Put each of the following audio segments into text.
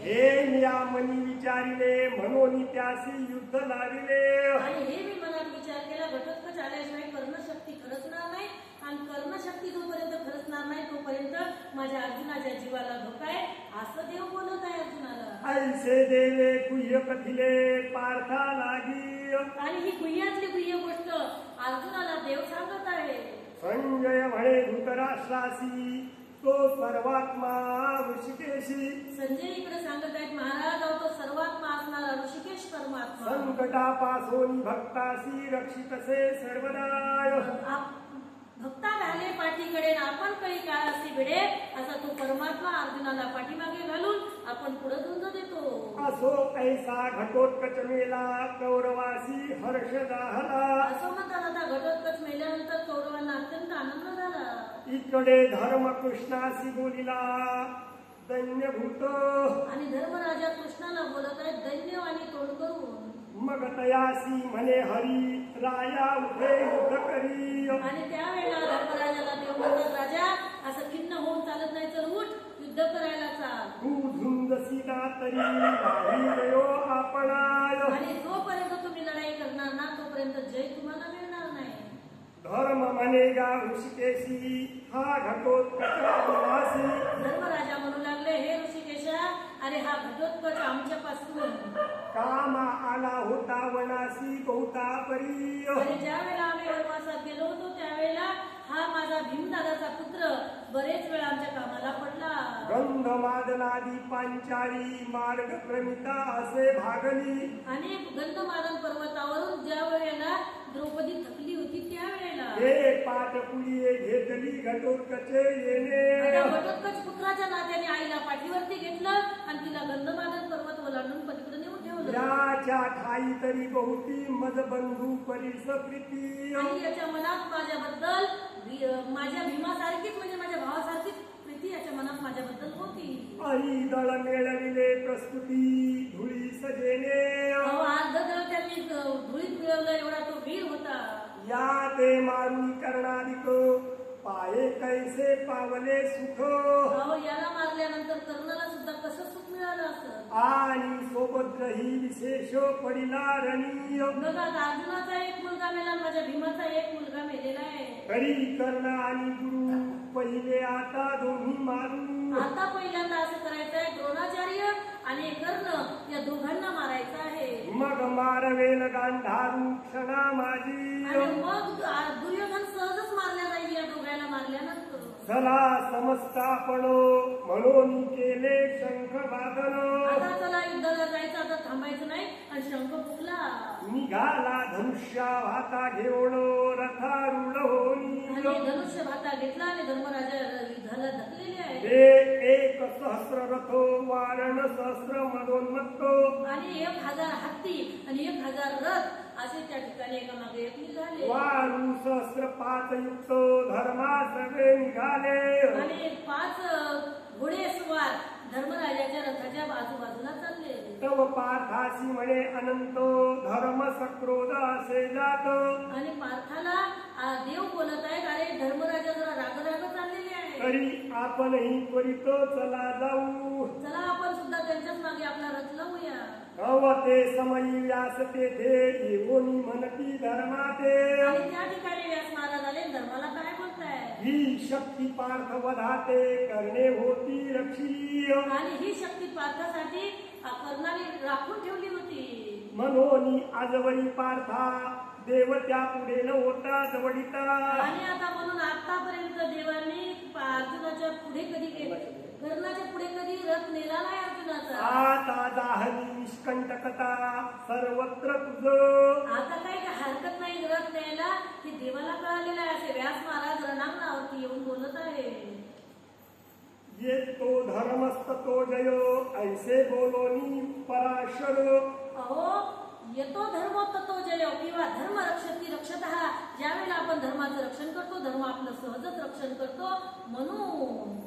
हे या मनी विचारिले म्हणून त्यासी युद्ध लाविले आणि हे मी मनात विचार केला घटोत्कच आल्याशिवाय कर्णशक्ती खरचणार नाही आणि कर्णशक्ती जोपर्यंत खरचणार नाही तोपर्यंत माझ्या अर्जुनाच्या जीवाला धोका आहे असं देव बोलत आहे अर्जुनाला। ऐसे देवे गुह्य कथिले पार्था लागी आणि ही गुह्यातली गुह्य गोष्ट अर्जुनाला देव सांगत आहे। संजय म्हणे धृतराष्ट्रासी तो सर्वात्मा ऋषिकेशी संजय इकडे सांगत आहेत महाराज तो सर्वात्मा असणारा ऋषिकेश परमात्मा संकटापासून भक्तासी रक्षितसे सर्वदाय भक्ता घाले पाठीकडे आपण काही काळ असे भिडे असा तो परमात्मा अर्जुनाला पाठीमागे घालून आपण पुढे धुंद देतो। असो ऐसा घटोत्कच मेला कौरवासी हर्ष झाला असो म्हणताना घटोत्कच मेल्यानंतर कौरवांना अत्यंत आनंद झाला। इकडे धर्म कृष्णाशी बोलिला दैन्यभूत आणि धर्मराजा कृष्णाला बोलत आहे दैन्य आणि तोंड करून मग तयासी म्हणे हरी राया उठे युद्ध करी आणि त्यावेळेला धर्मराजाला देव म्हणतात राजा असं खिन्न होऊन चालत नाही तर उठ युद्ध करायला चाल तू झुंजसीना तरी नाही यो आपणाय आणि जोपर्यंत तुम्ही लढाई करणार ना तोपर्यंत जय तुम्हाला मिळणार नाही। धर्म म्हणेगा ऋषिकेशी हा घटोत्कच धर्मराजा म्हणू लागले हे ऋषिकेशा अरे हा घटोत्कच आमच्यापासून कामा आला होता वनासी बहुता परी आणि ज्या वेळेला आम्ही वनवासात गेलो होतो त्यावेळेला हा माझा भीमदादाचा पुत्र बरेच वेळा आमच्या कामाला पडला। गंधमादनादी पांचाळी मार्ग प्रमिता असे भागली आणि गंधमादन पर्वतावरून ज्या वेळेला द्रौपदी थकली होती त्यावेळेला हे पाठपुळी घेतली घटोत्कचे येणे घटोत्कच पुत्राच्या नात्याने आईला पाठीवरती घेतलं आणि तिला गंधमादन पर्वत ओलांडून पलीकडे नेऊन ठेवलं। याच्या ठाई तरी बहुती मज बंधू परीस प्रीती आणि याच्या मनात माझ्याबद्दल माझ्या भीमासारखीच म्हणजे माझ्या भावासारखीच प्रीती याच्या मनात माझ्याबद्दल होती। आई दळ मिळविले प्रस्तुती धुळी सजेने अर्ध दळ त्यांनी धुळीत मिळवलं एवढा तो वीर होता। या ते मारुनी करणारिक पाये कैसे पावले सुख याला मारल्यानंतर कर्णाला सुद्धा कसं सुख मिळालं असं आणि सोबत ही विशेष पडिला रणी बघा अर्जुनाचा एक मुलगा मेला माझ्या भीमाचा एक मुलगा मेलेला आहे तरी कर्ण आणि गुरु पहिले आता दोन्ही मारू आता पहिल्यांदा असं करायचं आहे द्रोणाचार्य आणि कर्ण या दोघांना मारायचं आहे मग मारवेल गांधारू क्षणा माझी आणि मग दुर्योधन सहजच मारल्या जाईल या दोघांना मारल्यानंतर चला समस्तापण म्हणून केले शंख वादन आता चला युद्धाला जायचं आता थांबायचं नाही आणि शंख फुकला निघाला धनुष्या भाता घेऊन रथारूढ होनी आणि धनुष्य भाता घेतला आणि धर्मराजा युद्धाला धकलेले आहे ते 1,000 रथ वारण सहस्र मदोन्मत्त आणि 1000 हत्ती आणि 1000 रथ असे त्या ठिकाणी एकामागे एक निघाले वारू सहस्र 5 युक्त धर्मा सगळे निघाले आणि 5 घोडेस्वार धर्मराजाच्या रथाच्या बाजूबाजूला चालले तव पार्थासी म्हणे अनंत धर्म सक्रोध असे जात आणि पार्थाला देव बोलत आहेत अरे धर्मराजा जरा राग चाललेले आहे तरी आपणही त्वरित चला जाऊ चला आपण सुद्धा त्यांच्याच मागे आपला रथ लावूया ते समयी व्यास तेथे येऊनी म्हणती धर्माते आणि त्या ठिकाणी व्यास महाराज आले धर्माला काय बोलताय ही शक्ती पार्थ वधाते करणे होती रक्षी आणि ही शक्ती पार्थासाठी कर्णाने राखून ठेवली होती म्हणून आजवरी पार्था देव त्या पुढे न होता जवळीता आणि आता म्हणून आतापर्यंत देवांनी अर्जुनाच्या पुढे कधी कर्णाच्या पुढे कधी रथ नेला नाही अर्जुनाचा आता दाहनी निष्कंटकता सर्वत्र तुझ आता काही हरकत नाही रथ न्यायला की देवाला कळालेला आहे असे व्यास महाराज रणांगणावरती येऊन बोलत आहे ये तो धर्मस्त तो जयो ऐसे बोलोनी पराशर अहो येतो धर्म तो जय किंवा धर्म रक्षती रक्षतः ज्यावेळेला आपण धर्माचं रक्षण करतो धर्म आपलं सहजच रक्षण करतो म्हणून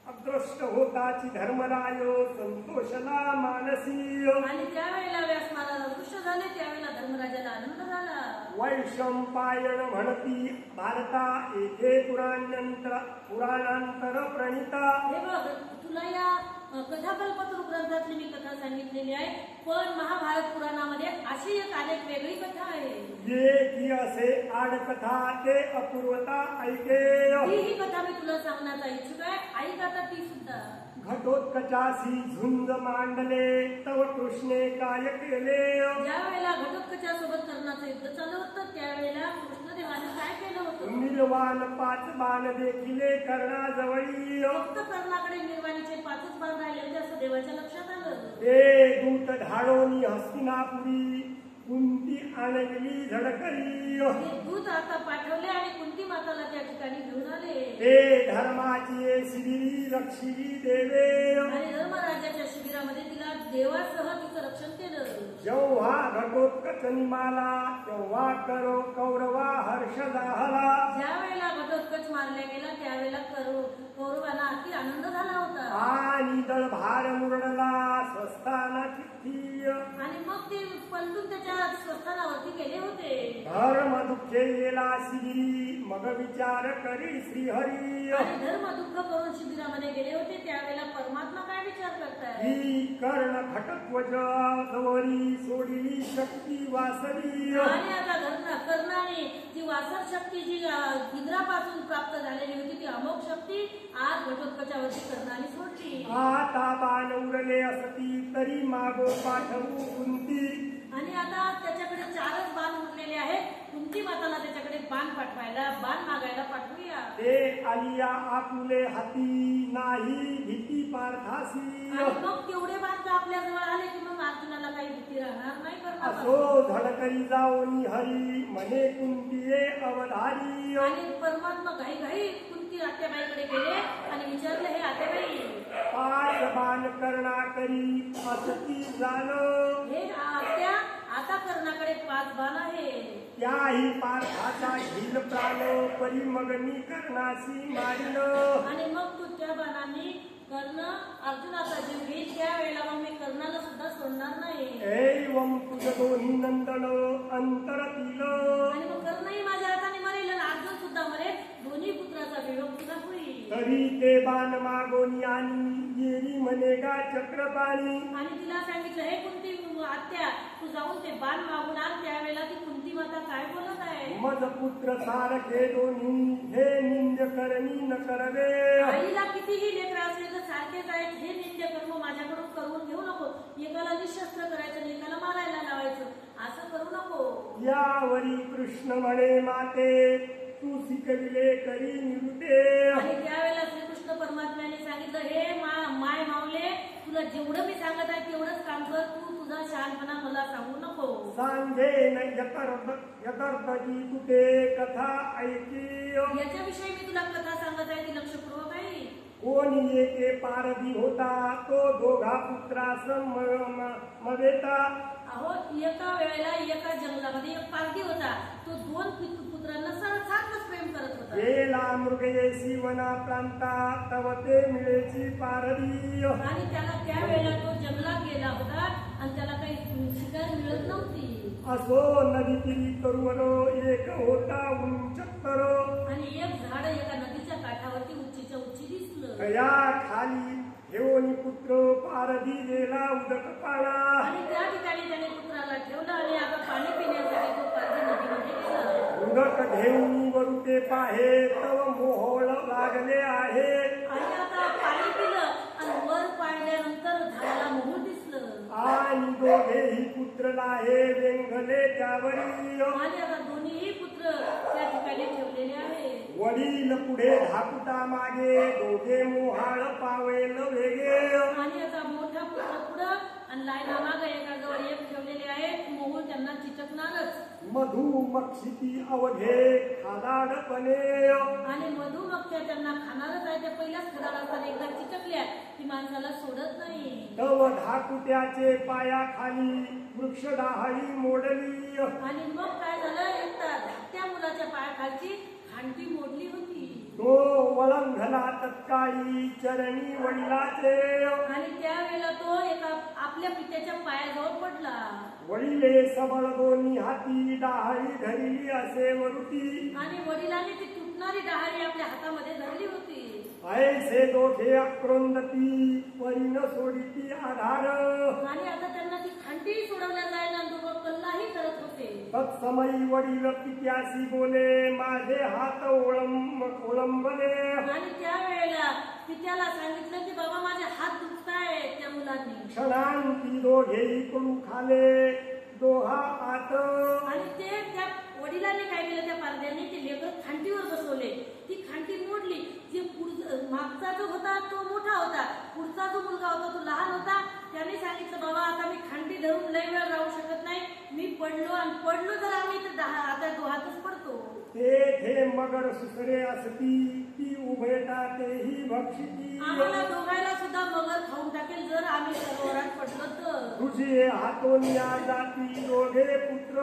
अदृष्ट होताची धर्मराय संतोषला मानसी आणि त्यावेळेला व्यास महाराज अदृश्य झाले त्यावेळेला धर्मराजाला आनंद झाला वैशंपायन म्हणती भारता येथे पुराणांतर प्रणिता हे बघ तुला या कथाकल्पतरू तुला सांगितलेली आहे, पण महाभारत पुराणामध्ये अशी एक अनेक वेगळी कथा आहे. ये की असे आडकथा ते अपूर्वता ऐके. ही कथा मी तुला सांगण्याचा इच्छुक आहे. ऐक आता ती सुद्धा. घटोत्कचासी झुंज मांडले तव कृष्णे काय केले. ज्या वेळेला घटोत्कचा सोबत कर्णाचं युद्ध चालू होतं त्यावेळेला कृष्णदेवाने काय केलं होतं? निर्वाण 5 बाण देखिले कर्णाजवळी. फक्त कर्णाकडे निर्वाणीचे 5च बाण राहिले होते असं देवाच्या लक्षात आलं. ते दूत ढाळोनी हस्तिनापुरी कुंती आणली झडकरी. हे दूत आता पाठवले आणि कुंती माताला त्या ठिकाणी घेऊन आले. ते धर्माची शिबिरी रक्षिली देवे. आणि धर्मराजाच्या शिबिरामध्ये तिला देवासह तिचं रक्षण केलं. जेव्हा घटोत्कच निमाला तेव्हा करो कौरवा हर्ष दाहला. ज्या वेळेला घटोत्कच मारला गेला त्यावेळेला कौरवांना अति आनंद झाला होता. आणि दळभार मुरडला स्वस्थाना चिठ्ठी. आणि मग ते पलटून त्याच्या स्वस्थानावरती गेले होते. धर्म दुःखे येला शिबिरी मग विचार करी श्रीहरी. आणि धर्म दुःख करून शिबिरामध्ये गेले होते त्यावेळेला परमात्मा काय विचार करताय? ही कर्ण खटत्वज जवळी सोडली शक्ती वासरी. आणि आता कर्णाने जी वासर शक्ती जी इंद्रापासून प्राप्त झालेली होती ती अमोघ शक्ती आज घटोत्कचावरती कर्णाने सोडली. आता बाण उरले असती तरी मागो पाठवू कुंती. आणि आता त्याच्याकडे 4च बाण उरलेले आहेत. कुंती माताला त्याच्याकडे बाण मागायला पाठवूया. ते आलिया आपुले हाती नाही भीती पार्थासी. आणि मग तेवढे बाण जर आपल्या जवळ आले की मग अर्जुनाला काही भीती राहणार नाही. असो धडकरी जाऊनी हरी म्हणे कुंतीये अवधारी. आणि परमात्मा घाई कुंती आत्याबाईकडे गेले आणि विचारले, हे आत्याबाई 5 बाण कर्णा करी असती झालं. हे आत्या आता कर्णाकडे 5 बाण आहे. त्याही पार्थाचा झील प्राण परी मगनी कर्णासी मारिलं. आणि मग तू त्या बाणांनी कर्ण अर्जुनाचा जीव घेईल त्यावेळेला मग मी कर्णाला सुद्धा सोडणार नाही. एवं तुझ दोन्ही नंदन अंतरतील. आणि मग कर्णही माझ्या हाताने मरेल आणि अर्जुन सुद्धा मरेल. दोन्ही पुत्राचा वियोग तुला होईल. तरी ते बाण मागोनी आणि येरी म्हणेगा चक्रपाणी. आणि तिला सांगितलं, हे कुंती आत्या तू जाऊन ते बाण मागून आण. त्यावेळेला ती कुंती माता काय बोलत आहे? मज पुत्र सारखे दोन्ही हे निंद्य करणी न करवे. आईला कितीही लेकर असले तर सारखेच आहेत. हे निंद्य कर्म माझ्याकडून करून घेऊ नको. एकाला निशस्त्र करायचं आणि एकाला मारायला लावायचं असं करू नको. यावरी कृष्ण म्हणे माते तू शिकविले करी निवृत्ते. आणि त्यावेळेला श्रीकृष्ण परमात्म्याने सांगितलं, हे माय मावले तुला जेवढं मी सांगत आहे तेवढंच काम कर. तू तुझा शहाणपणा मला सांगू नको. सांगे यथार्थी तुते कथा ऐकी. याच्याविषयी मी तुला कथा सांगत आहे ती लक्षपूर्वक आहे. कोणी एके पारधी होता तो दोघा पुत्रास मवेता. अहो एका वेळेला एका जंगलामध्ये एक पारधी होता. तो 2 पुत्रांना सारखंच प्रेम करत होता. गेला मृगयेसी वना प्रांता तव ते मिळेची पारधी. आणि त्याला त्यावेळेला तो जंगलात गेला होता आणि त्याला काही शिकार मिळत नव्हती. असो नदी तिरी तरुवरो एक होता उंचतर. आणि एक झाड एका नदीच्या काठावरती उंचीच्या उंची दिसलं. कया खाली ठेवून पुत्र पारधी गेला उदक पाणा. आणि त्या ठिकाणी त्याने पुत्राला ठेवलं आणि आता पाणी पिण्यासाठी तो पारधी नदीमध्ये गेला. उदक घेऊन वरुते पाहे तव मोहोळ लागले आहे. आणि आता पाणी पिलं आणि वर पाळल्यानंतर झाडाला मोहूळ दिसलं. आणि दोघेही पुत्र लाहे वेंगले त्यावरी. आणि आता दोन्हीही पुत्र त्या ठिकाणी ठेवलेले आहे. वडील पुढे धाकुटा मागे दोघे मोहाळ पावेल वेगे. आणि आता मोठा पुत्र पुढं आणि लायना मागे एका जवळ एक ठेवलेले आहेत. मोहूळ त्यांना चिटकणारच. मधुमक्षिती अवघे खादाडपणे. आणि मधुमक्षिया त्यांना खाणारच आहे. त्या पहिल्याच खडाला असताना एकदा चिटकल्या की माणसाला सोडत नाही. तव धाकुट्याचे पायाखाली वृक्ष डाहळी मोडली. आणि मग काय झालं, एकदा धाकट्या मुलाच्या पायाखालची खांटी मोडली होती. तो वळंघला तत्काळी चरणी वडिलाचे. आणि त्यावेळेला तो एका आपल्या पित्याच्या पायाजवळ पडला. वडिले सबळ दोन्ही हाती डाहळी धरली असे वरुती. आणि वडिलांनी ती तुटणारी डहाळी आपल्या हातामध्ये धरली होती. ऐसे दोघे अक्रोंदती परीन सोडिती आधार आणि आता त्यांना ती खांडी सोडवल्या जायला आणि दोघं कल्लाही करत होते. तत्समयी वडील पित्यासी बोले माझे हात ओळंबले आणि त्यावेळेला पित्याला सांगितलं की बाबा माझे हात दुखतायत त्या मुलांनी. क्षणांती दोघेही कडू खाले दोहा आत आणि ते त्या वडिलांनी काय केलं त्या पारद्याने ते लेकर खांटीवर बसवले. ती खांटी मोडली. जे मागचा जो होता तो मोठा होता, पुढचा जो मुलगा होता तो लहान होता. त्याने सांगितलं बाबा आता मी खांटी धरून लय वेळ राहू शकत नाही, मी पडलो आणि पडलो तर आम्ही तर आता दोहातच पडतो. ते मगर सुसरे असती ती उभयता तेही भक्षिती आम्हाला दोघायला सुद्धा मगर खाऊन टाकेल जर आम्ही सरोवरात पडलो तर. तुझे हातून या जाती दोघे पुत्र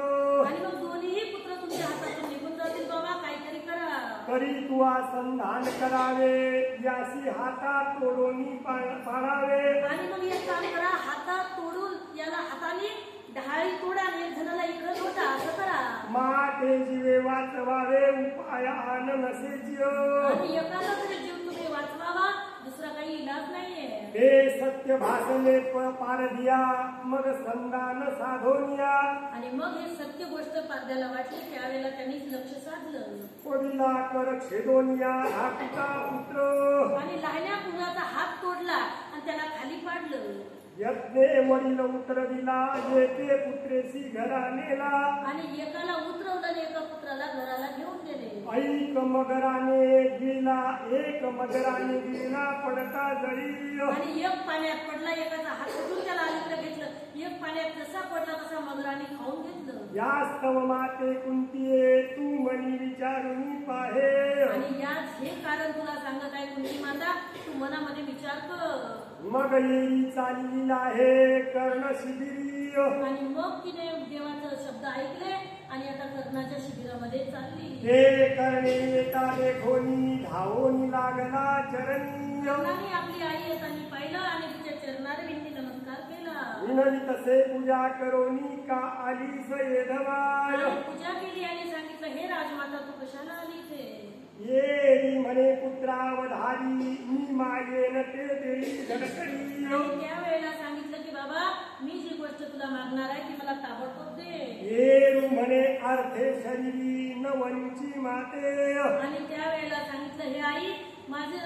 आणि मग दोन्हीही पुत्र तुमच्या हातातून निघून जातील. बाबा काहीतरी करा. तरी तुआ संधान करावे यासी हातात तोडोनी पाडावे. आणि मग एक काम करा, हातात तोडून याला हाताने ढाळी तोडा आणि एक जणाला इकडे तोडा असं करा. माते जीवे वाचवावे उपायान नसे जीव. आणि एकाचा तरी जीव तुम्ही वाचवावा, दुसरा काही इलाज नाहीये. हे सत्य भाषणे पार दिया मग संधान साधोनिया. आणि मग हे सत्य गोष्ट पारद्याला वाटली त्यावेळेला त्यांनीच लक्ष साधलं. वडिला कर छेदोनिया हा पिता पुत्र आणि लहान्या मुलाचा हात तोडला आणि त्याला खाली पाडलं. यज्ञे वडील उतर दिला येते पुत्रेसी घरा नेला. आणि एकाला उतरवलं आणि एका पुत्राला घराला घेऊन गेले. ऐक मगराने गेला एक मगराने गेला पडता जळी. आणि एक पाण्यात पडला, एकाचा हात उठून त्याला अलीकडे घेतलं. एक पाण्यात जसा पडला तसा मगराने खाऊन घेतलं. यास्तव माते कुंतीये तू मनी विचारुनी पाहे. आणि याच हे कारण तुला सांगत आहे कुंती माता, तू मनामध्ये विचार कर. मग येई चाललेला आहे कर्ण शिबिरी. आणि मग तिने देवाचा शब्द ऐकले आणि आता कर्णाच्या शिबिरामध्ये चालली. ते करणे येता देखोनी धावोनी लागला चरणी. कर्णाने आपली आई येताना पाहिलं आणि तिच्या चरणारे विनती नमस्कार केला. विनवी तसे पूजा करोनी का आली सयेधवाय. आणि पूजा केली आणि सांगितलं हे राजमाता तू कशाला आली इथे. येरी म्हणे पुत्रावधारी मी मागेन ते देई धडकडी. आणि त्यावेळेला सांगितलं की बाबा मी जी गोष्ट तुला मागणार आहे ती मला ताबडतोब दे. येरू म्हणे अर्थे शरीरी न वंची माते. आणि त्यावेळेला सांगितलं हे आई माझं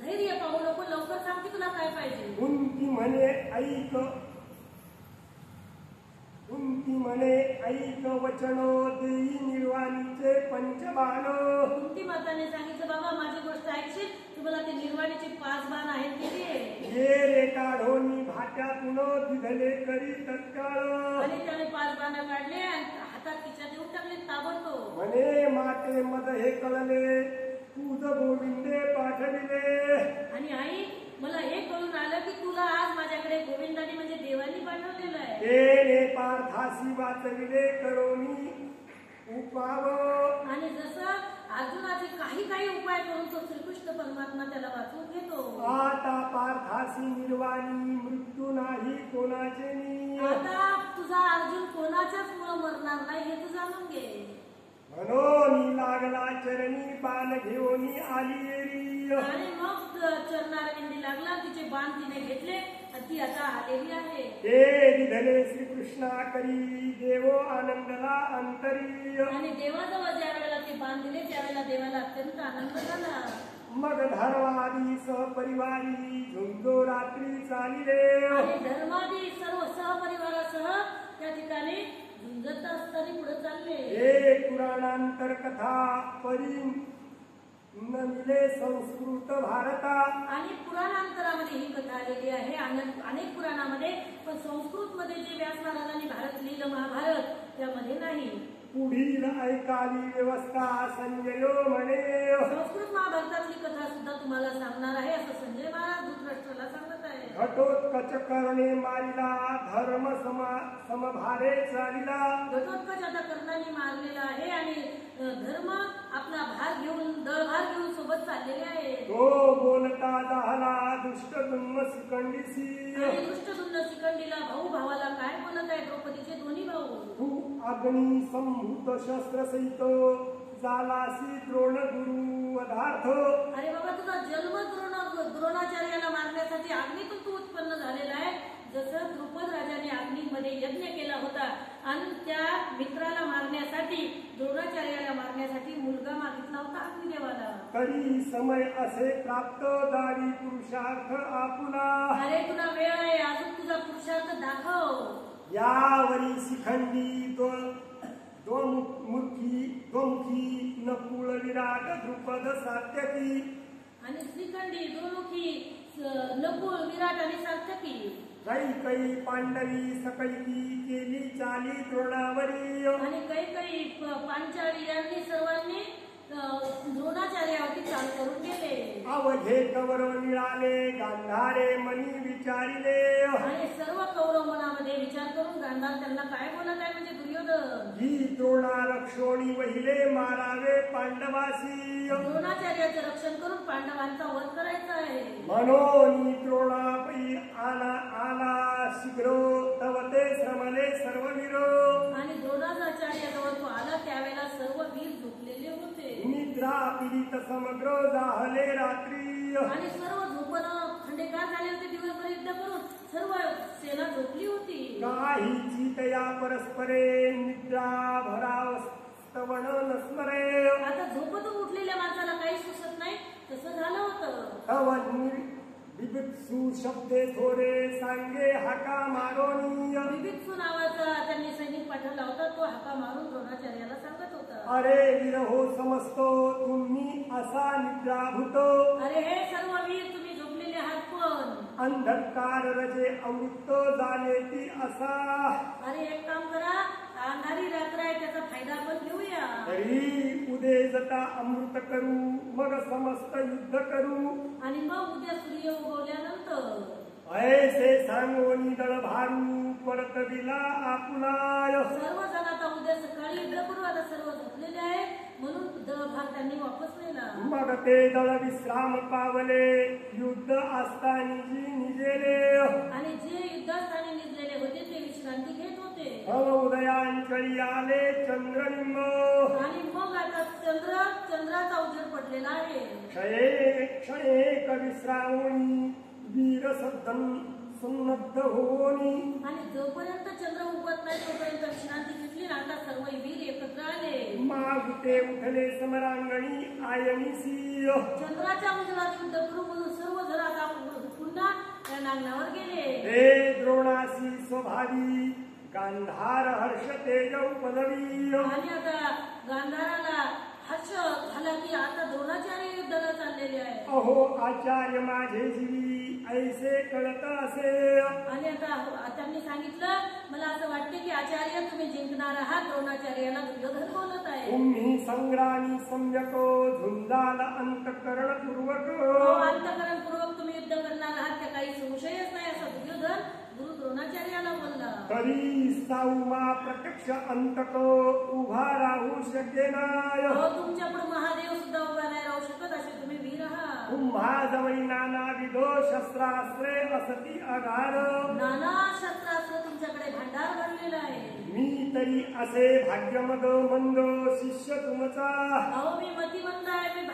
धैर्य पाहू नको, लवकर सांग की तुला काय पाहिजे. कुंती म्हणे ऐक वचन देई निर्वाणीचे पंचबाण. कुंती माताने सांगितलं बाबा माझी गोष्ट ऐकशील, तुम्हाला ते निर्वाणीचे 5 बाण आहेत ते दे. ये रे काढोनी भाट्यातून दिधले करी तत्काळ. आणि त्याने 5 बाण काढले आणि हातात तिच्या देऊन टाकले ताबडतोब. म्हणे माते मद हे कळले तुझ गोविंदे पाठविले. आणि आई मला हे कळून आलं की तुला आज माझ्याकडे गोविंदाने म्हणजे देवानी पाठवलेलं आहे. ते पार्थासी वाचविले करोनी उपाव. आणि जसं अर्जुनाचे काही उपाय करून तो श्रीकृष्ण परमात्मा त्याला वाचवून घेतो. आता पार्थासी निर्वाणी मृत्यू नाही कोणाचे नी. आता तुझा अर्जुन कोणाच्याच मुळे मरणार नाही हे तू जाणून घे. म्हणून लागला चरणी बाण घेऊन आली येरी. आणि मग चरणारविंदी लागला, तिचे बाण तिने घेतले आणि ती आता आलेली आहे. ते दिधले श्रीकृष्णा करी देव आनंदला अंतरी. आणि देवाजवळ ज्या वेळेला ते बाण दिले त्यावेळेला देवाला अत्यंत आनंद झाला. मग धर्मादी सहपरिवारी झुंजो रात्री चालिले. आणि धर्मादी सर्व सहपरिवारासह त्या ठिकाणी झुंजत असताना पुढे चालले. हे पुराणांतर कथा परी न मिले संस्कृत भारता. आणि पुराणांतरामध्ये ही कथा आलेली आहे अनेक पुराणामध्ये, पण संस्कृत मध्ये जे व्यास महाराजांनी भारत लिहिलं महाभारत त्यामध्ये नाही. पुढील ऐकावी व्यवस्था संजयो म्हणे. संस्कृत महाभारतातली कथा सुद्धा तुम्हाला सांगणार आहे असं संजय महाराज धृतराष्ट्राला सांगत आहे. घटोत्कच करणे मारिला धर्म समभारे चालिला. घटोत्कच आता कर्णाने मारलेला आहे आणि धर्म आपला दळभार घेऊन सोबत चाललेले आहे. तो बोलता झाला दुष्ट दुन्म शिखंडीसी. आणि दुष्टदुम्न शिखंडीला भाऊ भावाला काय बोलत आहे, द्रौपदीचे दोन्ही भाऊ. तू अग्नी संभूत शस्त्र सहित चालासी द्रोण गुरु अधार्थ. अरे बाबा, तुझा जन्म द्रोणाचार्याला मारण्यासाठी अग्नीतून तू उत्पन्न झालेला आहे. जसं द्रुपद राजाने अग्नीमध्ये यज्ञ केला होता आणि त्या मित्राला मारण्यासाठी, द्रोणाचार्याला मारण्यासाठी मुलगा मागितला होता अग्निदेवाला. तरी समय असे प्राप्त दारी पुरुषार्थ आपुला. अरे तुला वेळ आहे, अजून तुझा पुरुषार्थ दाखव. यावरी शिखंडी द्वमुखी नकुळ विराट द्रुपद सात्यकी. आणि श्रीखंडी, द्रोमुखी, नकुळ, विराट आणि सात्यकी. कैकई पांडवी सकैकी केली चाली द्रोणावरी. आणि कैकई, पांचाली यांनी सर्वांनी द्रोणाचार्यावरती चाल करून गेले. अवघे कवर मिळाले गांधारे मनी विचारिले. आणि सर्व कौरव मनामध्ये विचार करून गांधार त्यांना काय बोलत आहे म्हणजे दुर्योधन. ही द्रोणा रक्षोणी वहिले मारावे पांडवासी. द्रोणाचार्याचं रक्षण करून पांडवांचा वध करायचा आहे. मनोनी द्रोणापै आला शीघ्र तव ते श्रमले सर्व वीर. आणि द्रोणाचार्याजवळ तो आला त्यावेळेला सर्व वीर झोपलेले होते. निद्रा पीडित समग्र जाहले रात्री. आणि सर्व झोपण खंडेकार झाले होते. दिवसभर युद्ध करून सर्व सेना झोपली होती. काही चितया परस्परे निद्रा भरावस्तवण नस्मरे. आता झोपतून उठलेल्या माणसाला काही सुचत नाही, तसं झालं होतं. तव बिभत्सु शब्दे थोरे सांगे हाका मारोनी. बिभत्सु नावाचा त्यांनी सैनिक पाठवला होता, तो हाका मारून द्रोणाचार्याला सांगत होता. अरे वीर हो समजतो तुम्ही असा निद्राभूत. अरे हे सर्व वीर तुम्ही झोपलेले आहात, पण अंधकार रजे अमृत झाले ती असा. अरे एक काम करा, अंधारी रात्र आहे त्याचा फायदा आपण घेऊया. तरी उदे जता अमृत करू मग समस्त युद्ध करू. आणि मग उद्या सूर्य उगवल्यानंतर ऐसे सांगोनी दळ भारू परतविला आपुलाय. सर्वजण आता उद्या सकाळी युद्ध करू. आता सर्व झोपलेले आहे म्हणून दळभाग त्यांनी वापस नेला. मग ते दळ विश्राम पावले युद्ध असतानी निजेले. आणि जे युद्धास्थानी निजलेले होते ते विश्रांती घेत होते. उदयांचळी आले चंद्रनिंब. आणि मग आता चंद्राचा उजेड पडलेला आहे. क्षये विश्रावणी वीर सन्नद्ध होनी. आणि जोपर्यंत चंद्र उगवत नाही तोपर्यंत विश्रांती घेतली. आता सर्व वीर एकत्र आले. मागुते उठले समरांगणी आयनीसी. चंद्राच्या उजेडात युद्ध करू म्हणून सर्व जण आता पुन्हा त्या नांगणावर गेले. हे द्रोणासी स्वभावी गांधार हर्ष तेज पदवी. आणि आता गांधाराला हर्ष झाला की आता द्रोणाचार्य युद्धाला चाललेले आहे. अहो आचार्य माझे जीवी ऐसे कळत असे. आणि आता त्यांनी सांगितलं, मला असं वाटते की आचार्य तुम्ही जिंकणार आहात. द्रोणाचार्याला दुर्योधन बोलत आहे. तुम्ही संग्रामी सम्यको झुंजाल अंतकरण पूर्वक. अंतकरण पूर्वक तुम्ही युद्ध करणार आहात, त्या काही संशयच नाही असं दुर्योधन गुरु द्रोणाचार्याला बोलला. तरी साऊमा प्रत्यक्ष अंतक उभा राहू शकेनाय. तुमच्या पुढे महादेव सुद्धा उभा नाही राहू शकत असे तुम्ही वीर आहात. तुम्हा जवळी नाना विधो शस्त्रास्त्रे असती अगार. नाना शस्त्रास्त्र तुमच्याकडे भांडार भरलेला आहे. मी तरी असे भाग्यमद मंद शिष्य तुमचा. अहो मी मतिमंद आहे, मी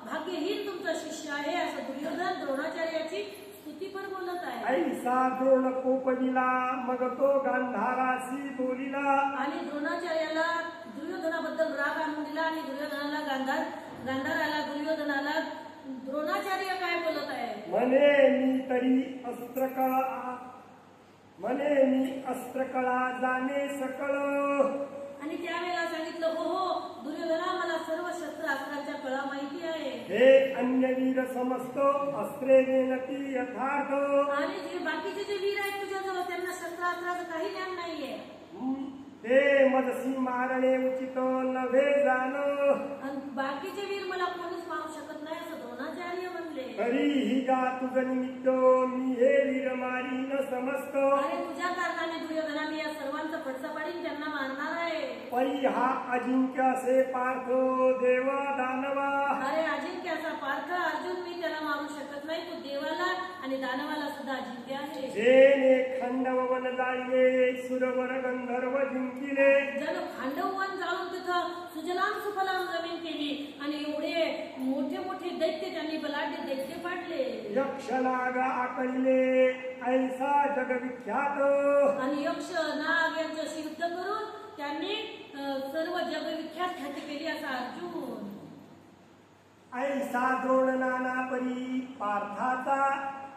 भाग्यहीन तुमचा शिष्य आहे असं दुर्योधन द्रोणाचार्याची स्तुतीपर बोलत आहे. ऐसा द्रोण कोपविला मग तो गांधाराशी बोलिला. आणि द्रोणाचार्याला दुर्योधनाबद्दल राग आणून दिला. आणि दुर्योधनाला गांधाराला दुर्योधनाला द्रोणाचार्य काय बोलत आहे. म्हणे मी अस्त्रकळा जाणे सकळ. आणि त्यावेळेला सांगितलं, हो दुर्योधना, मला सर्व शस्त्रास्त्रांच्या कळा माहिती आहे. हे अन्य वीर समजतो अस्त्रे नेनती यथार्थ. आणि जे बाकीचे जे वीर आहेत तुझ्याजवळ त्यांना शस्त्रास्त्राचं काही ज्ञान नाहीये. ते मजसी मारणे उचित नव्हे जाण. आणि बाकीचे वीर मला कोणीच मारू शकत नाही असं द्रोणाचार्य म्हणले. तरीही गा तुझ निमित्त मी हे वीर मारी न समजतो. अरे तुझ्या कारणाने दुर्योधना मी या सर्वांचा फटका पाडीन, त्यांना मारणार आहे. परी हा अजिंक्य असे पार्थ देव दानवा. अरे अजिंक्य असा पार्थ अर्जुन, मी त्याला मारू शकत नाही. तो देवाला आणि दानवाला सुद्धा अजिंक्य आहे. जेने चंडवन जाळले सुरवर गंधर्व जिंकिले जण खांडववन जाळून तिथं सुजलाम सुफलाम जमीन केली आणि एवढे मोठे मोठे दैत्य त्यांनी बलाढ्य दैत्य पाडले. यक्ष नाग आकळले ऐसा जगविख्यात आणि यक्ष नाग यांच्याशी युद्ध करून त्यांनी सर्व जगविख्यात ख्याती केली असा अर्जुन. ऐसा द्रोण नाना परी पार्थाचा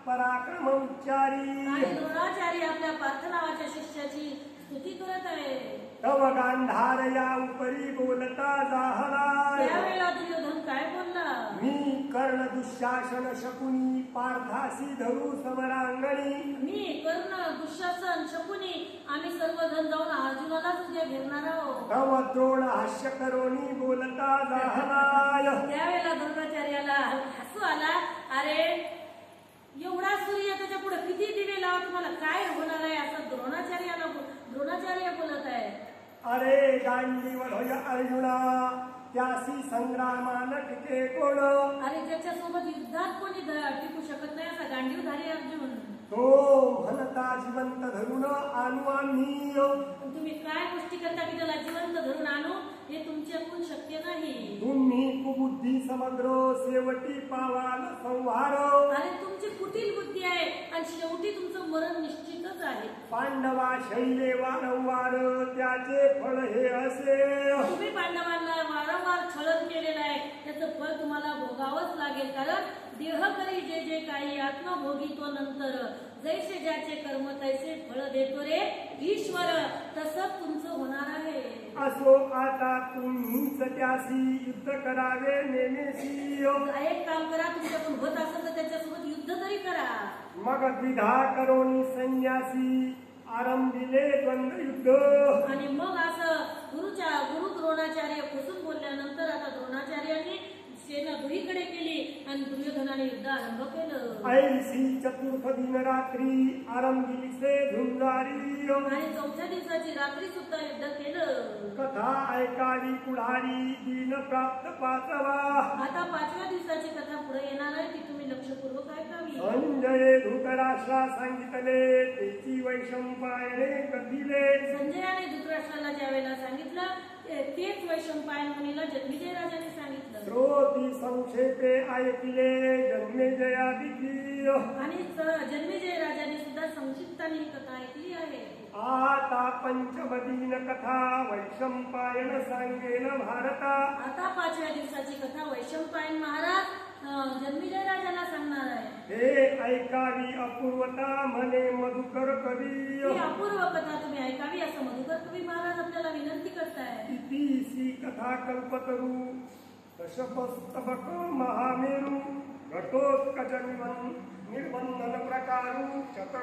पराक्रम उच्चारी आणि द्रोणाचार्य आपल्या पार्थ नावाच्या शिष्याची स्तुती करत आहे. तव गांधार या उपरी बोलता जाहला त्यावेळेला दुर्योधन काय बोलला? मी कर्ण दुःशासन शकुनी पार्थासी धरू समरांगणी मी कर्ण दुःशासन शकुनी आम्ही सर्वजण जाऊन अर्जुनालाच उद्या घेणार आहोत. तव द्रोण हास्य करोनी बोलता जाहलाय त्यावेळेला द्रोणाचार्याला हसू आला. अरे एवढा सूर्य त्याच्या पुढे किती दिवे लावा तुम्हाला काय होणार आहे असं द्रोणाचार्य बोलत आहे. अरे गांडीवर होय अर्जुना त्यासी संग्रामान टिके कोण अरे ज्याच्यासोबत युद्धात कोणी टिकू शकत नाही असा गांडीवधारी अर्जुन तो म्हणता जिवंत धरून आणू आम्ही. पण तुम्ही काय गोष्टी करता की त्याला जिवंत धरून आणू हे तुमच्याकडून शक्य नाही. तुम्ही कुबुद्धी समग्र शेवटी पावाल संहार. अरे तुमची कुटील बुद्धी आहे आणि शेवटी तुमचं मरण निश्चितच आहे. पांडवा शैले वारंवार त्याचे फळ हे असे. तुम्ही पांडवांना वारंवार छळन केलेलं आहे त्याचं फळ तुम्हाला भोगावंच लागेल. कारण देह करी जे जे काही आत्मभोगी तो नंतर जैसे ज्याचे कर्म तैसे फळ देतो रे ईश्वर तसंच तुमचं होणार आहे. असो आता तुम्हीच त्याशी युद्ध करावे नेमेसी. एक काम करा तुमच्याकडून होत असेल तर त्याच्यासोबत युद्ध तरी करा. मग द्विधा करोनी संन्यासी आरंभिले द्वंद्व युद्ध. आणि मग असं गुरु द्रोणाचार्य खुसून बोलल्यानंतर आता द्रोणाचार्यांनी सेना दुहीकडे केली आणि दुर्योधनाने युद्ध आरंभ केलं. ऐसी चतुर्थ दिन रात्री आरंभिली से झुंजारी. आणि चौथ्या दिवसाची रात्री सुद्धा युद्ध केलं. कथा ऐकावी पुढारी दिन प्राप्त पाचवा. आता 5व्या दिवसाची कथा पुढे येणार आहे ती तुम्ही लक्षपूर्वक ऐकावी. संजय धृतराष्ट्रा सांगितले त्याची वैशंपायने कथिले. संजयाने धृतराष्ट्राला ज्या वेळेला सांगितलं तेच वैशंपायन मुनीला जन्मेजय राजाने सांगितलं. श्रोती संक्षेपे ऐकले जन्मेजयादिकी. आणि जन्मेजय राजाने सुद्धा संक्षिप्ताने ही कथा ऐकली आहे. आता पंचमदीन कथा वैशंपायन सांगेन भारता. आता 5व्या दिवसाची कथा वैशंपायन महाराज जन्मेजय राजाला सांगणार आहे. हे ऐकावी अपूर्वता म्हणे मधुकर कवी. ही अपूर्व कथा तुम्ही ऐकावी असं मधुकर कवी महाराज आपल्याला विनंती करताय. इतिसी कथा कल्पतरू दशपस्तबक महामेरू घटोत्कच निर्बंधन प्रकारू